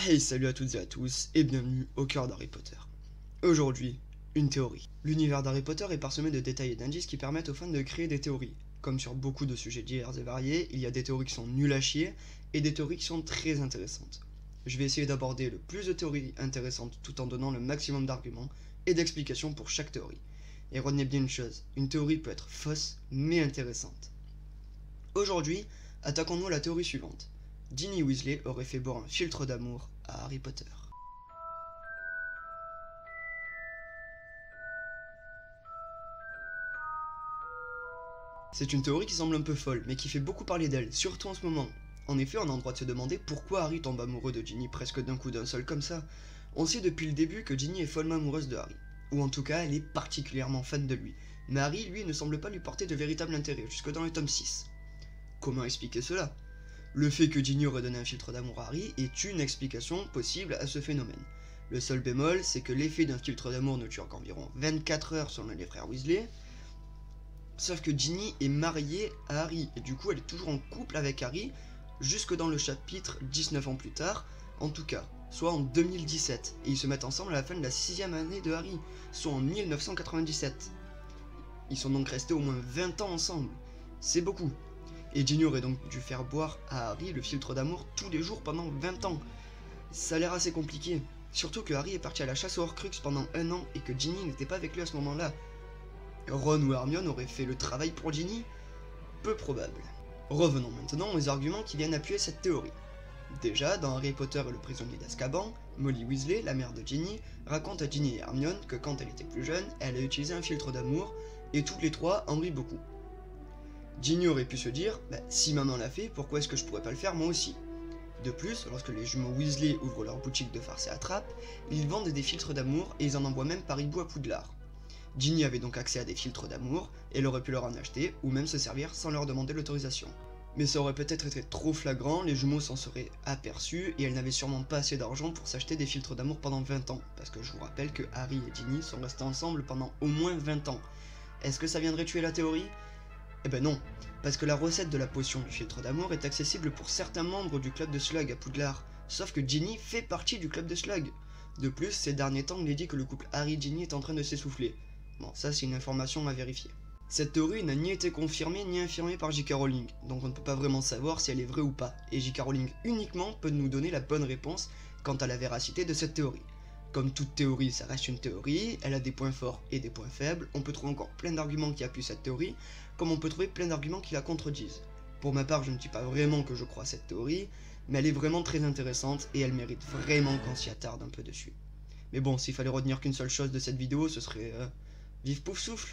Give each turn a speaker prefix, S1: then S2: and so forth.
S1: Hey, salut à toutes et à tous, et bienvenue au cœur d'Harry Potter. Aujourd'hui, une théorie. L'univers d'Harry Potter est parsemé de détails et d'indices qui permettent aux fans de créer des théories. Comme sur beaucoup de sujets divers et variés, il y a des théories qui sont nulles à chier, et des théories qui sont très intéressantes. Je vais essayer d'aborder le plus de théories intéressantes tout en donnant le maximum d'arguments et d'explications pour chaque théorie. Et retenez bien une chose, une théorie peut être fausse, mais intéressante. Aujourd'hui, attaquons-nous à la théorie suivante. Ginny Weasley aurait fait boire un filtre d'amour à Harry Potter. C'est une théorie qui semble un peu folle, mais qui fait beaucoup parler d'elle, surtout en ce moment. En effet, on a le droit de se demander pourquoi Harry tombe amoureux de Ginny presque d'un coup d'un seul comme ça. On sait depuis le début que Ginny est follement amoureuse de Harry, ou en tout cas elle est particulièrement fan de lui. Mais Harry, lui, ne semble pas lui porter de véritable intérêt, jusque dans le tome 6. Comment expliquer cela ? Le fait que Ginny aurait donné un filtre d'amour à Harry est une explication possible à ce phénomène. Le seul bémol, c'est que l'effet d'un filtre d'amour ne dure qu'environ 24 heures selon les frères Weasley. Sauf que Ginny est mariée à Harry, et du coup elle est toujours en couple avec Harry, jusque dans le chapitre 19 ans plus tard, en tout cas, soit en 2017, et ils se mettent ensemble à la fin de la 6ème année de Harry, soit en 1997. Ils sont donc restés au moins 20 ans ensemble, c'est beaucoup. Et Ginny aurait donc dû faire boire à Harry le filtre d'amour tous les jours pendant 20 ans. Ça a l'air assez compliqué, surtout que Harry est parti à la chasse aux Horcruxes pendant 1 an, et que Ginny n'était pas avec lui à ce moment-là. Ron ou Hermione auraient fait le travail pour Ginny ? Peu probable. Revenons maintenant aux arguments qui viennent appuyer cette théorie. Déjà, dans Harry Potter et le prisonnier d'Azkaban, Molly Weasley, la mère de Ginny, raconte à Ginny et Hermione que quand elle était plus jeune, elle a utilisé un filtre d'amour, et toutes les trois en rient beaucoup. Ginny aurait pu se dire, si maman l'a fait, pourquoi est-ce que je pourrais pas le faire moi aussi ? De plus, lorsque les jumeaux Weasley ouvrent leur boutique de farce et attrape, ils vendent des filtres d'amour et ils en envoient même par hibou à Poudlard. Ginny avait donc accès à des filtres d'amour, et elle aurait pu leur en acheter, ou même se servir sans leur demander l'autorisation. Mais ça aurait peut-être été trop flagrant, les jumeaux s'en seraient aperçus, et elles n'avaient sûrement pas assez d'argent pour s'acheter des filtres d'amour pendant 20 ans, parce que je vous rappelle que Harry et Ginny sont restés ensemble pendant au moins 20 ans. Est-ce que ça viendrait tuer la théorie ? Eh ben non, parce que la recette de la potion du filtre d'amour est accessible pour certains membres du club de Slug à Poudlard, sauf que Ginny fait partie du club de Slug. De plus, ces derniers temps, il est dit que le couple Harry-Ginny est en train de s'essouffler. Bon, ça c'est une information à vérifier. Cette théorie n'a ni été confirmée ni infirmée par J.K. Rowling, donc on ne peut pas vraiment savoir si elle est vraie ou pas, et J.K. Rowling uniquement peut nous donner la bonne réponse quant à la véracité de cette théorie. Comme toute théorie, ça reste une théorie, elle a des points forts et des points faibles, on peut trouver encore plein d'arguments qui appuient cette théorie, comme on peut trouver plein d'arguments qui la contredisent. Pour ma part, je ne dis pas vraiment que je crois à cette théorie, mais elle est vraiment très intéressante et elle mérite vraiment qu'on s'y attarde un peu dessus. Mais bon, s'il fallait retenir qu'une seule chose de cette vidéo, ce serait... vive Poufsouffle!